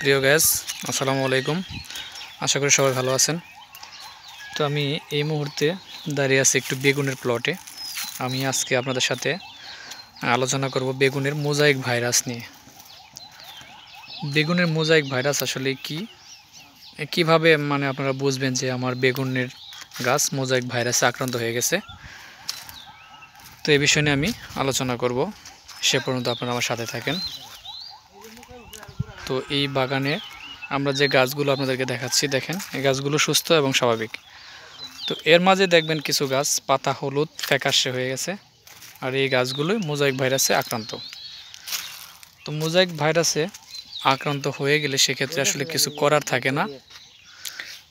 প্রিয় গ্যাস, আসসালামু আলাইকুম। আশা করি সবাই ভালো আছেন। তো আমি এই মুহূর্তে দাঁড়িয়ে আছি একটু বেগুনের প্লটে। আমি আজকে আপনাদের সাথে আলোচনা করব বেগুনের মোজাইক ভাইরাস নিয়ে। বেগুনের মোজাইক ভাইরাস আসলে কিভাবে আপনারা বুঝবেন যে আমার বেগুনের গাছ মোজাইক ভাইরাসে আক্রান্ত হয়ে গেছে। তো এই বিষয় নিয়ে আমি আলোচনা করব, সে পর্যন্ত আপনারা আমার সাথে থাকেন। তো এই বাগানে আমরা যে গাছগুলো আপনাদেরকে দেখাচ্ছি, দেখেন এই গাছগুলো সুস্থ এবং স্বাভাবিক। তো এর মাঝে দেখবেন কিছু গাছ পাতা হলুদ ফ্যাকাশে হয়ে গেছে, আর এই গাছগুলো মোজাইক ভাইরাসে আক্রান্ত। তো মোজাইক ভাইরাসে আক্রান্ত হয়ে গেলে সেক্ষেত্রে আসলে কিছু করার থাকে না।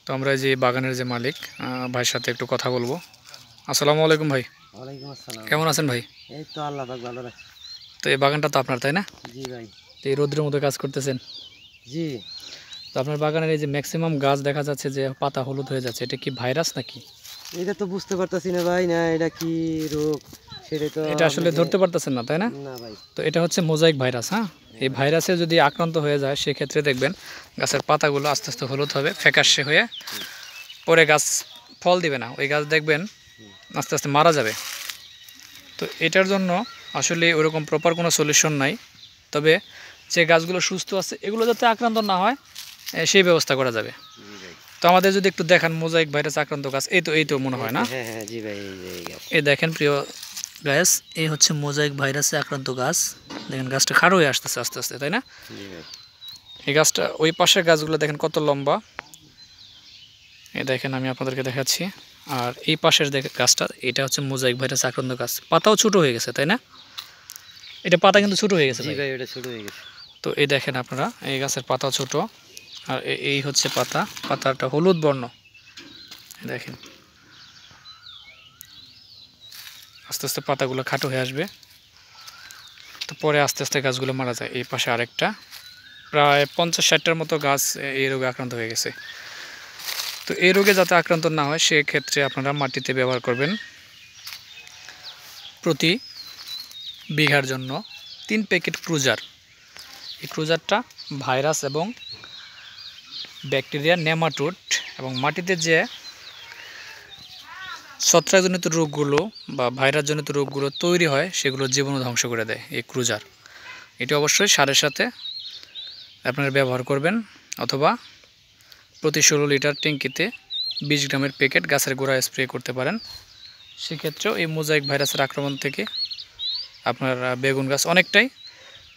তো আমরা যে বাগানের যে মালিক ভাইয়ের সাথে একটু কথা বলবো। আসসালামু আলাইকুম ভাই। ওয়ালাইকুম আসসালাম। কেমন আছেন ভাই? এই তো আল্লাহ পাক ভালো রাখছে। তো এই বাগানটা তো আপনার, তাই না? জি ভাই। তো এই রোদ্রের মতো কাজ করতেছেন। জি। তো আপনার বাগানের এই যে ম্যাক্সিমাম গাছ দেখা যাচ্ছে যে পাতা হলুদ হয়ে যাচ্ছে, এটা কি ভাইরাস নাকি? এটা তো বুঝতে পারতাছি না ভাই, না এটা কি রোগ সেটা তো এটা আসলে ধরতে পারতেছেন না, তাই না? না ভাই। তো এটা হচ্ছে মোজাইক ভাইরাস। হ্যাঁ, এই ভাইরাসে যদি আক্রান্ত হয়ে যায় সেক্ষেত্রে দেখবেন গাছের পাতাগুলো আস্তে আস্তে হলুদ হবে, ফ্যাকাশে হয়ে পরে গাছ ফল দিবে না, ওই গাছ দেখবেন আস্তে আস্তে মারা যাবে। তো এটার জন্য আসলে ওরকম প্রপার কোনো সলিউশন নাই। তবে যে গাছগুলো সুস্থ আছে এগুলো যাতে আক্রান্ত না হয় সেই ব্যবস্থা করা যাবে। তো আমাদের যদি একটু দেখান মোজাইক ভাইরাস আক্রান্ত গাছ, এই তো মনে হয় না? হ্যাঁ হ্যাঁ জি ভাই। এই দেখেন প্রিয় গাছ, এই হচ্ছে মোজাইক ভাইরাসে আক্রান্ত গাছ। দেখেন গাছটা খাড়ো হয়ে আসতেছে আস্তে আস্তে, তাই না? এই গাছটা, ওই পাশের গাছগুলো দেখেন কত লম্বা। এই দেখেন আমি আপনাদেরকে দেখাচ্ছি। আর এই পাশের গাছটা, এটা হচ্ছে মোজাইক ভাইরাস আক্রান্ত গাছ। পাতাও ছোট হয়ে গেছে, তাই না? এটা পাতা কিন্তু ছোট হয়ে গেছে জি ভাই, এটা ছোট হয়ে গেছে। তো এই দেখেন আপনারা, এই গাছের পাতা ছোট, আর এই হচ্ছে পাতাটা হলুদ বর্ণ। দেখেন আস্তে আস্তে পাতাগুলো খাটো হয়ে আসবে। তো পরে আস্তে আস্তে গাছগুলো মারা যায়। এই পাশে আরেকটা প্রায় 50-60টার মতো গাছ এই রোগে আক্রান্ত হয়ে গেছে। তো এই রোগে যাতে আক্রান্ত না হয় সেক্ষেত্রে আপনারা মাটিতে ব্যবহার করবেন প্রতি বিঘার জন্য 3 প্যাকেট ক্রুজার। এই ক্রুজারটা ভাইরাস এবং ব্যাকটেরিয়া, নেমাটোড এবং মাটিতে যে ছত্রাকজনিত রোগগুলো বা ভাইরাসজনিত রোগগুলো তৈরি হয় সেগুলোর জীবাণু ধ্বংস করে দেয় এই ক্রুজার। এটি অবশ্যই সারের সাথে আপনারা ব্যবহার করবেন, অথবা প্রতি 16 লিটার ট্যাঙ্কিতে 20 গ্রামের প্যাকেট গাছের গোড়ায় স্প্রে করতে পারেন। সেক্ষেত্রেও এই মোজাইক ভাইরাসের আক্রমণ থেকে আপনার বেগুন গাছ অনেকটাই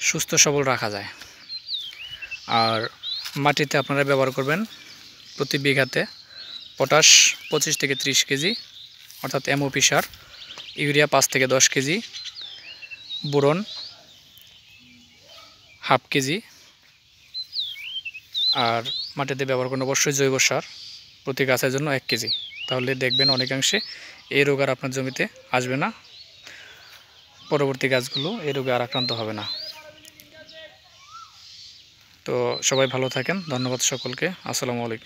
সুস্থ সবল রাখা যায়। আর মাটিতে আপনারা ব্যবহার করবেন প্রতি বিঘাতে পটাশ 25 থেকে 30 কেজি, অর্থাৎ এমওপি সার, ইউরিয়া 5 থেকে 10 কেজি, বোরন হাফ কেজি, আর মাটিতে ব্যবহার করুন অবশ্যই জৈব সার প্রতি গাছের জন্য 1 কেজি। তাহলে দেখবেন অনেকাংশে এই রোগ আর আপনার জমিতে আসবে না, পরবর্তী গাছগুলো এই রোগে আর আক্রান্ত হবে না। তো সবাই ভালো থাকেন, ধন্যবাদ সকলকে, আসসালামু আলাইকুম।